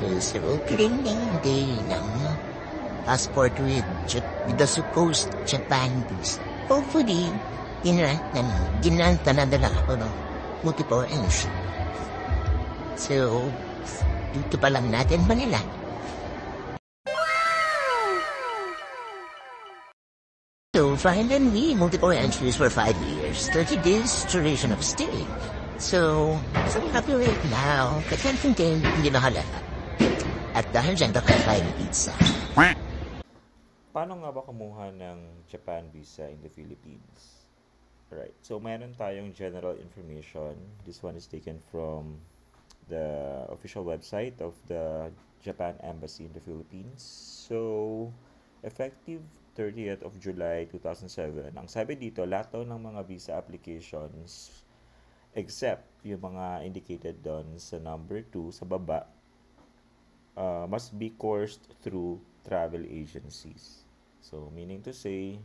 So, opening day ng passport with the supposed Japan visa. Hopefully, ginanta na ako ng multiple entry. So, dito pa lang natin Manila. So, finally, multiple entries for 5 years, 30 days duration of stay. So happy right now, katanting din, hindi nahalata. At dahil dyan, nakakain pizza. Paano nga ba kumuha ng Japan visa in the Philippines? Right, so meron tayong general information. This one is taken from the official website of the Japan Embassy in the Philippines. So, effective 30th of July 2007, ang sabi dito, lahat daw ng mga visa applications except yung mga indicated doon sa number 2 sa baba must be coursed through travel agencies. So, meaning to say,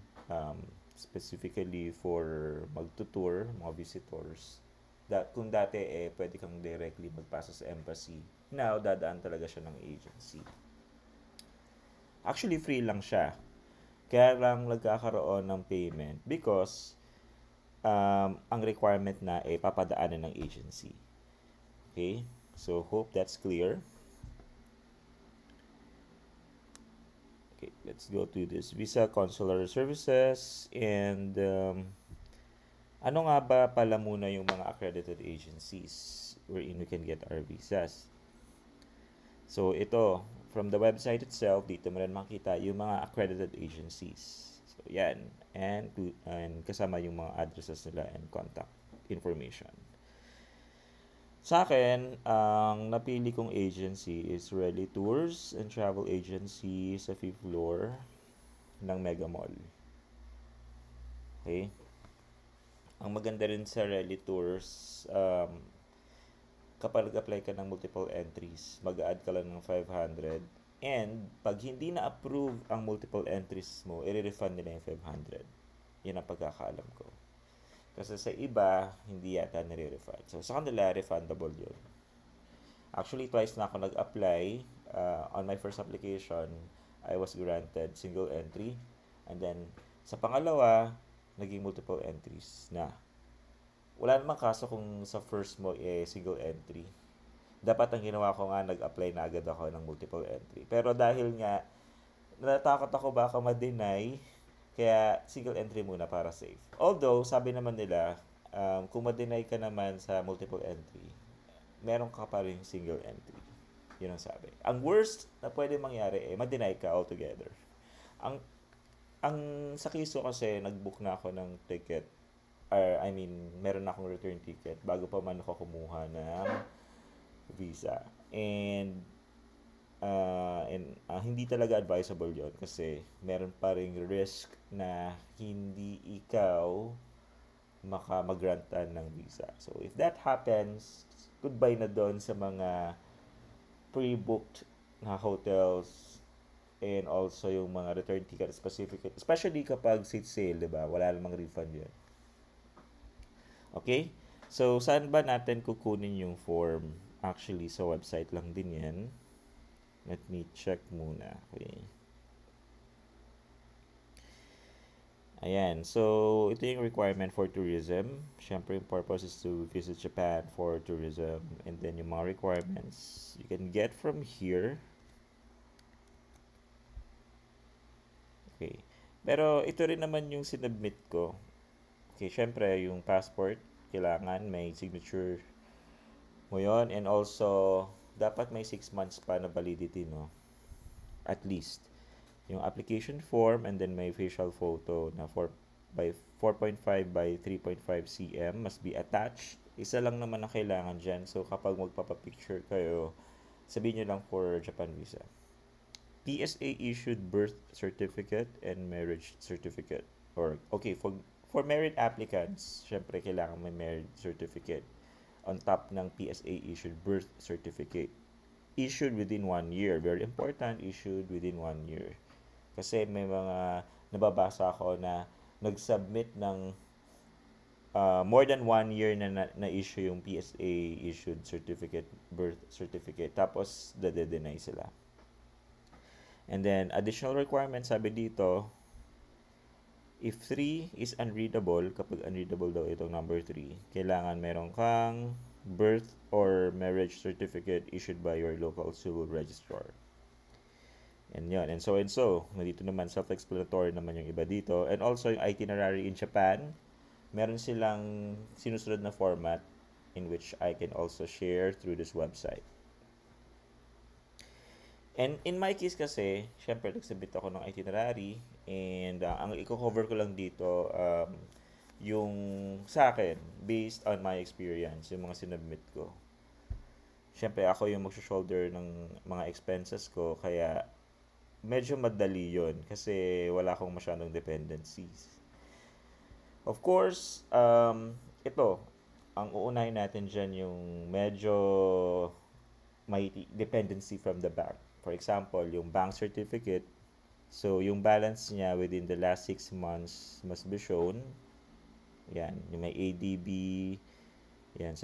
specifically for magtutour, mga visitors, kung dati pwede kang directly magpasa sa embassy, now dadaan talaga siya ng agency. Actually, free lang siya. Kaya lang nagkakaroon ng payment because ang requirement na papadaanan ng agency. Okay? So, hope that's clear. Okay, let's go to this Visa Consular Services and ano nga ba pala muna yung mga accredited agencies wherein we can get our visas. So, ito, from the website itself, dito mo rin makita yung mga accredited agencies. So, yan. And kasama yung mga addresses nila and contact information. Sa akin, ang napili kong agency is Rally Tours and Travel Agency sa 5th floor ng Mega Mall. Okay? Ang maganda rin sa Rally Tours, kapag nag-apply ka ng multiple entries, mag-add ka lang ng 500. And, pag hindi na-approve ang multiple entries mo, i-refund nila yung 500. Yan ang pagkakaalam ko. Kasi sa iba, hindi yata nire-refund. So, sa kanila, refundable yun. Actually, twice na ako nag-apply. On my first application, I was granted single entry. And then, sa pangalawa, naging multiple entries na. Wala namang kaso kung sa first mo single entry. Dapat ang ginawa ko nga, nag-apply na agad ako ng multiple entry. Pero dahil nga, natakot ako baka ma-deny, kaya single entry muna para safe. Although, sabi naman nila, kung ma-deny ka naman sa multiple entry, meron ka pa rin single entry. Yun ang sabi. Ang worst na pwede mangyari ma-deny ka altogether. Ang sa kiso kasi, nag-book na ako ng ticket, meron na akong return ticket bago pa man ako kumuha ng visa. And hindi talaga advisable yon kasi meron pa ring risk na hindi ikaw mag-grantan ng visa. So, if that happens, goodbye na doon sa mga pre-booked na hotels and also yung mga return ticket specific, especially kapag seat sale, diba? Wala namang refund yun. Okay? So, saan ba natin kukunin yung form? Actually, sa website lang din yan. Let me check muna. Okay. Ayan. So, ito yung requirement for tourism. Siyempre, yung purpose is to visit Japan for tourism. And then, yung mga requirements you can get from here. Okay. Pero, ito rin naman yung sinubmit ko. Okay, syempre, yung passport, kailangan may signature mo yon, and also dapat may 6 months pa na validity, no? At least. Yung application form and then may facial photo na 4.5 by 3.5 cm must be attached. Isa lang naman ang kailangan dyan. So, kapag magpapapicture kayo, sabihin nyo lang for Japan visa. PSA issued birth certificate and marriage certificate. For married applicants, syempre kailangan may marriage certificate on top ng PSA issued birth certificate. Issued within 1 year. Very important, issued within 1 year. Kasi may mga nababasa ako na nag-submit ng more than 1 year na issue yung PSA issued certificate, birth certificate, tapos deny sila. And then additional requirements, sabi dito, if 3 is unreadable, kapag unreadable daw itong number 3, kailangan meron kang birth or marriage certificate issued by your local civil registrar. And yun, and so. Nandito naman, self-explanatory naman yung iba dito. And also, yung itinerary in Japan, meron silang sinusunod na format in which I can also share through this website. And in my case kasi, syempre, nagsubmit ako ng itinerary and ang i-cover ko lang dito, yung sa akin, based on my experience, yung mga sinubmit ko. Syempre, ako yung mag-shoulder ng mga expenses ko, kaya medyo madali yun kasi wala akong masyadong dependencies. Of course, ito, ang uunahin natin dyan yung medyo may dependency from the bank. For example, yung bank certificate, so yung balance niya within the last 6 months must be shown. Yan, yung may ADB, yan,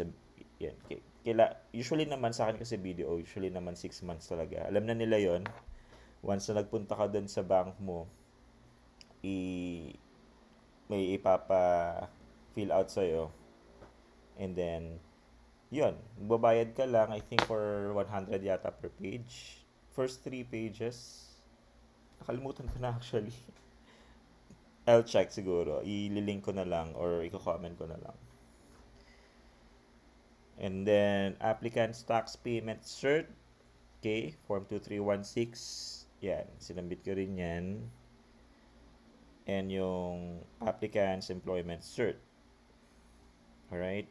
yan. Usually naman sa akin kasi BDO, usually naman 6 months talaga. Alam na nila yon. Once na nagpunta ka dun sa bank mo, may ipapa-fill out sa'yo. And then, yun, babayad ka lang, I think for 100 yata per page. First 3 pages, nakalimutan ko na actually. I'll check siguro. Ililink ko na lang or i-comment ko na lang. And then, applicant's tax payment cert. Okay, form 2316. Yan, sinambit ko rin yan. And yung applicant's employment cert. Alright?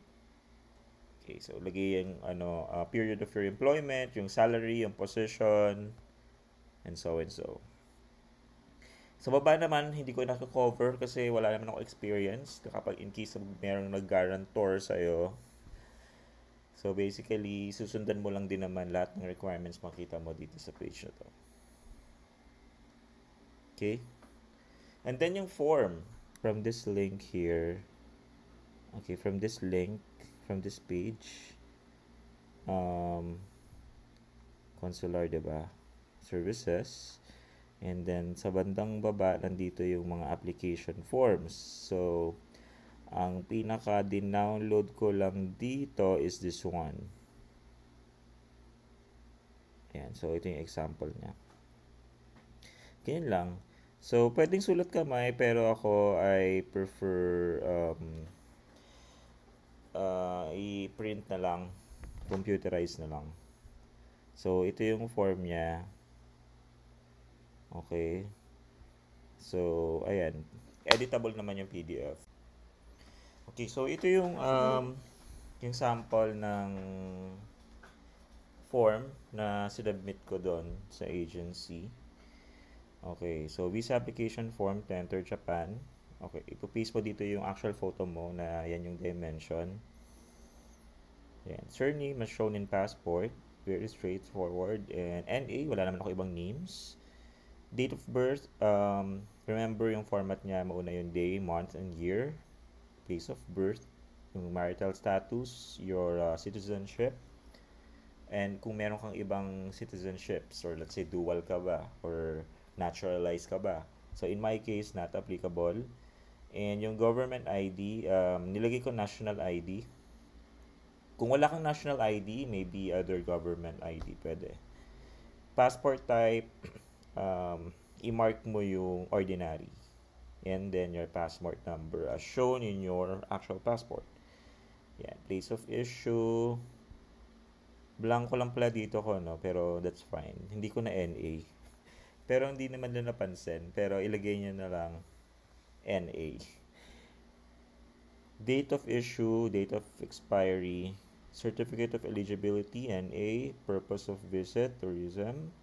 Okay, so lagay yung period of your employment, yung salary, yung position, and so. Sa baba naman, hindi ko naka-cover kasi wala naman ako experience kapag in case merong nag-guarantor sa'yo. So basically, susundan mo lang din naman lahat ng requirements makita mo dito sa page na to. Okay? And then yung form from this link here. Okay, from this page, consular, diba? Services. And then sa bandang baba, nandito yung mga application forms. So, ang pinaka-download ko lang dito is this one. Ayan, so ito yung example niya. Ganyan lang. So, pwedeng sulat kamay, pero ako I prefer i-print na lang, computerize na lang. So, ito yung form niya. Okay. So, ayan. Editable naman yung PDF. Okay, so ito yung sample ng form na sinubmit ko doon sa agency. Okay, so visa application form to enter Japan. Okay, ipo-paste mo dito yung actual photo mo na yan yung dimension. Yan. Surname as shown in passport. Very straightforward. And NA, wala naman ako ibang names. Date of birth, remember yung format niya, mauna yung day, month, and year. Place of birth, yung marital status, your citizenship. And kung meron kang ibang citizenships, or let's say dual ka ba, or naturalized ka ba. So, in my case, not applicable. And yung government ID, nilagay ko national ID. Kung wala kang national ID, maybe other government ID, pwede. Passport type, i-mark mo yung ordinary. And then your passport number as shown in your actual passport. Yan. Place of issue, blanco lang pala dito ko, no? Pero that's fine. Hindi ko na NA. Pero hindi naman na napansin. Pero ilagay niyo na lang NA. Date of issue, date of expiry, certificate of eligibility, NA, purpose of visit, tourism.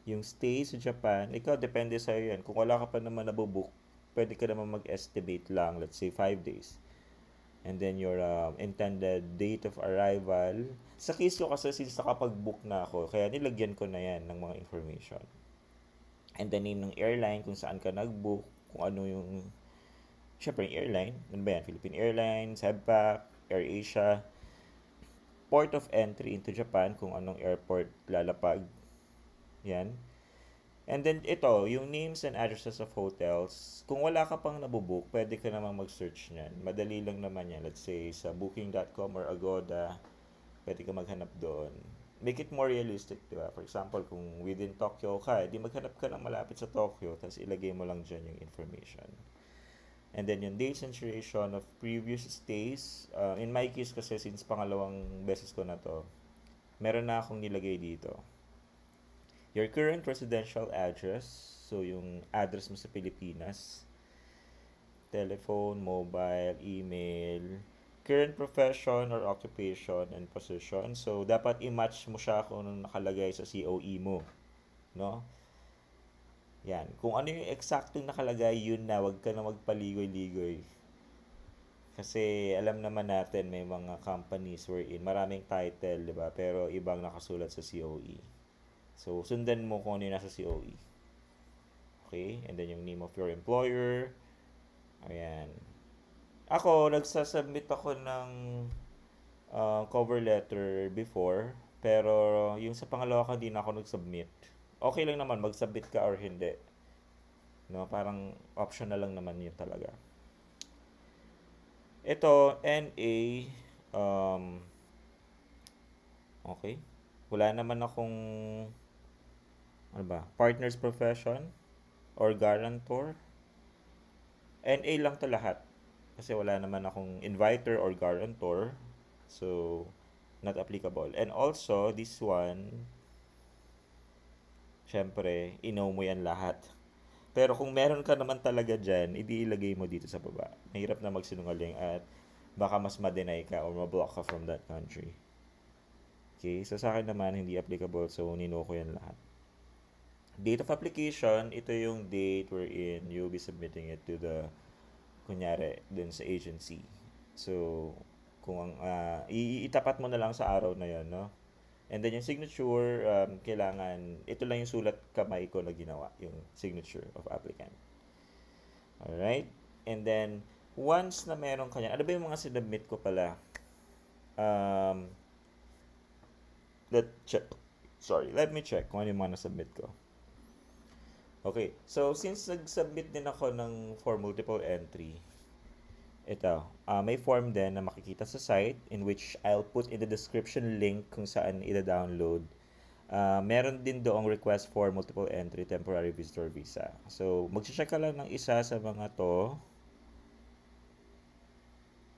Yung stay sa Japan, ikaw, depende sa'yo yan. Kung wala ka pa naman nabubook, pwede ka naman mag-estimate lang, let's say 5 days. And then your intended date of arrival. Sa case ko kasi, since nakapag-book na ako, kaya nilagyan ko na yan ng mga information. And the name ng airline, kung saan ka nag-book, kung ano yung syempre, yung airline. Ano ba yan? Philippine Airlines, Sebpac, AirAsia. Port of entry into Japan, kung anong airport lalapag. Yan. And then, ito, yung names and addresses of hotels. Kung wala ka pang nabubook, pwede ka namang mag-search niyan. Madali lang naman yan. Let's say, sa booking.com or Agoda, pwede ka maghanap doon. Make it more realistic, di ba? For example, kung within Tokyo ka, di maghanap ka ng malapit sa Tokyo, tapos ilagay mo lang dyan yung information. And then yung dates and duration of previous stays. In my case kasi, since pangalawang beses ko na to, meron na akong nilagay dito. Your current residential address, so yung address mo sa Pilipinas, telephone, mobile, email, current profession or occupation and position. So, dapat i-match mo siya kung anong nakalagay sa COE mo. No? Yan. Kung ano yung eksaktong nakalagay, yun na. Huwag ka na magpaligoy-ligoy. Kasi alam naman natin may mga companies wherein maraming title, di ba? Pero ibang nakasulat sa COE. So, sundan mo kung ano yung nasa COE. Okay? And then yung name of your employer. Ayan. Ako, nagsasubmit ako ng cover letter before. Pero yung sa pangalawa ko, hindi na ako nag-submit. Okay lang naman, mag-submit ka or hindi. No? Parang optional lang naman yun talaga. Ito, NA. Okay. Wala naman akong ano ba? Partner's profession or guarantor. NA lang to lahat. Kasi wala naman akong inviter or guarantor. So, not applicable. And also, this one, syempre, i-know mo yan lahat. Pero kung meron ka naman talaga dyan, ilagay mo dito sa baba. Mahirap na magsinungaling at baka mas ma-deny ka or ma-block ka from that country. Okay, so sa akin naman, hindi applicable. So, nino ko yan lahat. Date of application, ito yung date wherein you'll be submitting it to the, kunyari, dun sa agency. So, kung itapat mo na lang sa araw na yon, no? And then yung signature, kailangan, ito lang yung sulat kamay ko na ginawa, yung signature of applicant. Alright? And then, once na meron ka yan, ano ba yung mga sinubmit ko pala? Let me check kung ano yung mga nasubmit ko. Okay, so since nag-submit din ako ng for multiple entry, ito, may form din na makikita sa site in which I'll put in the description link kung saan ida-download. Meron din doong request for multiple entry temporary visitor visa. So, mag-check ka lang ng isa sa mga to.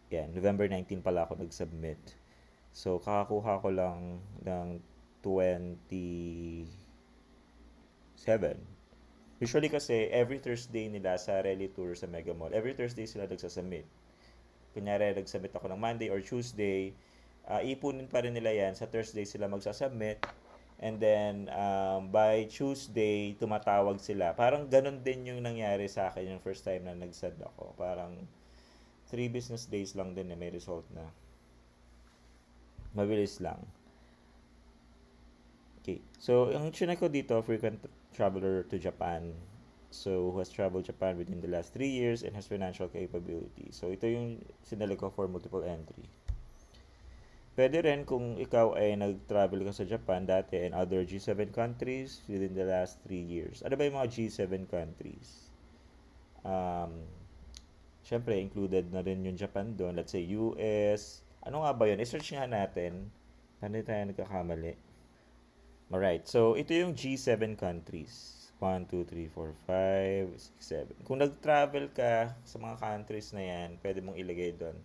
Yan, November 19 pala ako nag-submit. So, kakakuha ko lang ng 27. Usually kasi, every Thursday nila sa Rally Tour sa Mega Mall, every Thursday sila nagsasubmit. Kunyari, nagsubmit ako ng Monday or Tuesday, ipunin pa rin nila yan. Sa Thursday sila magsasubmit. And then, by Tuesday, tumatawag sila. Parang ganun din yung nangyari sa akin yung first time na nag-send ako. Parang 3 business days lang din may result na. Mabilis lang. Okay. So, ang chinek ko dito, frequent traveler to Japan. So, who has traveled Japan within the last 3 years and has financial capability. So, ito yung sinali ko for multiple entry. Pwede rin kung ikaw ay nag-travel ka sa Japan dati and other G7 countries within the last 3 years. Ano ba yung mga G7 countries? Siyempre, included na rin yung Japan doon. Let's say, US. Ano nga ba yun? I-search nga natin. Paano tayo nagkakamali? Alright, so ito yung G7 countries. 1, 2, 3, 4, 5, 6, 7. Kung nag-travel ka sa mga countries na yan, pwede mong ilagay doon.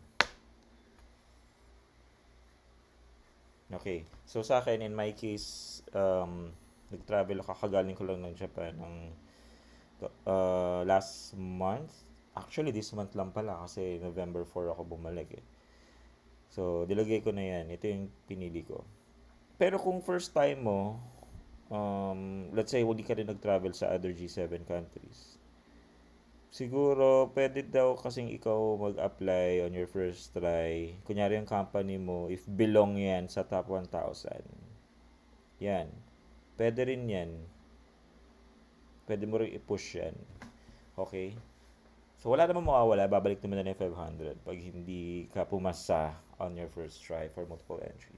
Okay, so sa akin, in my case, nag-travel ako, kakagaling ko lang ng Japan ng last month. Actually, this month lang pala kasi November 4 ako bumalik eh. So, dilagay ko na yan. Ito yung pinili ko. Pero kung first time mo, let's say, hindi ka rin nag-travel sa other G7 countries, siguro, pwede daw kasing ikaw mag-apply on your first try. Kunyari yung company mo, if belong yan sa top 1,000. Yan. Pwede rin yan. Pwede mo rin i-push yan. Okay? So, wala namang mawawala. Babalik naman na yung 500 pag hindi ka pumasa on your first try for multiple entry.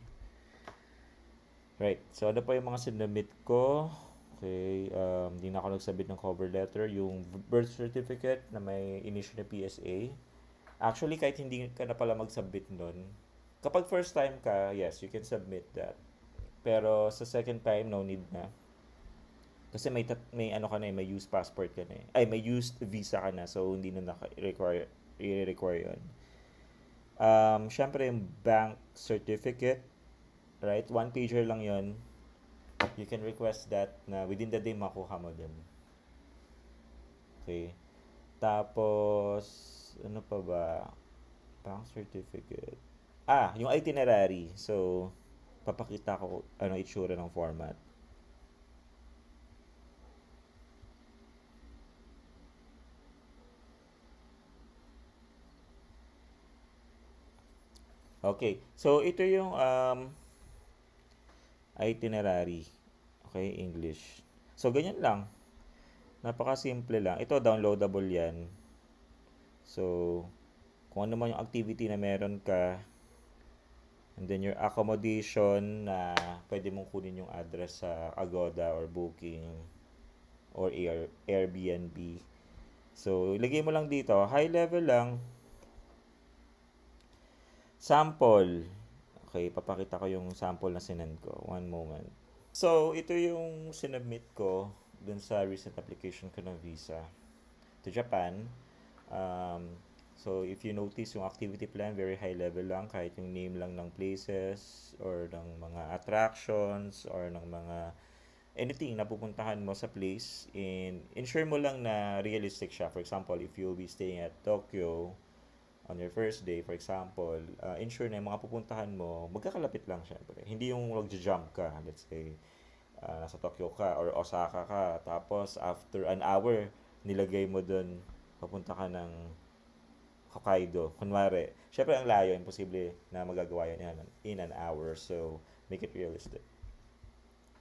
Right. So, ano pa yung mga sinubmit ko? Okay. Hindi na ako nagsubmit ng cover letter. Yung birth certificate na may initial na PSA. Actually, kahit hindi ka na pala mag-submit nun, kapag first time ka, yes, you can submit that. Pero sa second time, no need na. Kasi may ano ka na may used passport ka na Ay, may used visa ka na. So, hindi na i-require yun. Syempre, yung bank certificate, right? One pager lang yun. You can request that na within the day makuha mo din. Okay. Tapos, ano pa ba? Bank certificate. Yung itinerary. So, papakita ko ano itsura ng format. Okay. So, ito yung itinerary. Okay, English. So, ganyan lang. Napaka-simple lang. Ito, downloadable yan. So, kung ano man yung activity na meron ka, and then your accommodation na pwede mong kunin yung address sa Agoda or Booking or Airbnb. So, ilagay mo lang dito. High level lang. Sample. Okay, papakita ko yung sample na sinend ko. One moment. So, ito yung sinubmit ko dun sa recent application ko ng visa to Japan. So, if you notice yung activity plan, very high level lang. Kahit yung name lang ng places or ng mga attractions or ng mga anything na pupuntahan mo sa place. And ensure mo lang na realistic siya. For example, if you'll be staying at Tokyo on your first day, for example, ensure na yung mga pupuntahan mo, magkakalapit lang syempre. Hindi yung mag-jump ka. Let's say, nasa Tokyo ka or Osaka ka. Tapos, after an hour, nilagay mo dun, papunta ka ng Hokkaido. Kunwari, syempre ang layo, imposible na magagawa yan in an hour. So, make it realistic.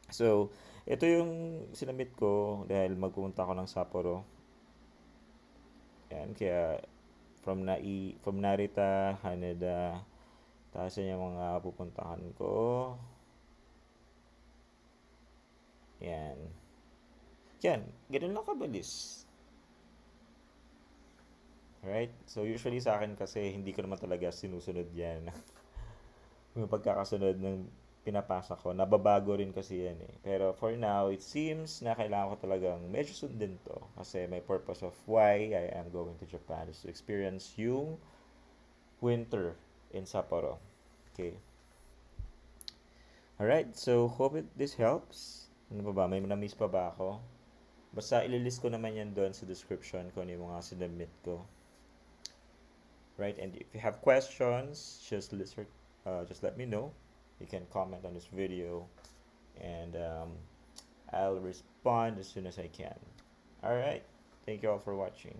So, ito yung sinamit ko dahil magpupunta ako ng Sapporo. Yan, kaya from Narita, Haneda, tapos yan yung mga pupuntahan ko. Yan. Yan, ganun lang kabilis. Right? So, usually sa akin kasi hindi ko naman talaga sinusunod yan. Yung pagkakasunod ng pinapasa ko, nababago rin kasi yan eh. Pero for now, it seems na kailangan ko talagang medyo sundin to. Kasi my purpose of why I am going to Japan is to experience yung winter in Sapporo. Okay. Alright, so hope this helps. Ano pa ba? May na-miss pa ba ako? Basta ililist ko naman yan doon sa description kung ano yung mga sinubmit ko. Right, and if you have questions, just let me know. You can comment on this video, and I'll respond as soon as I can. All right, thank you all for watching.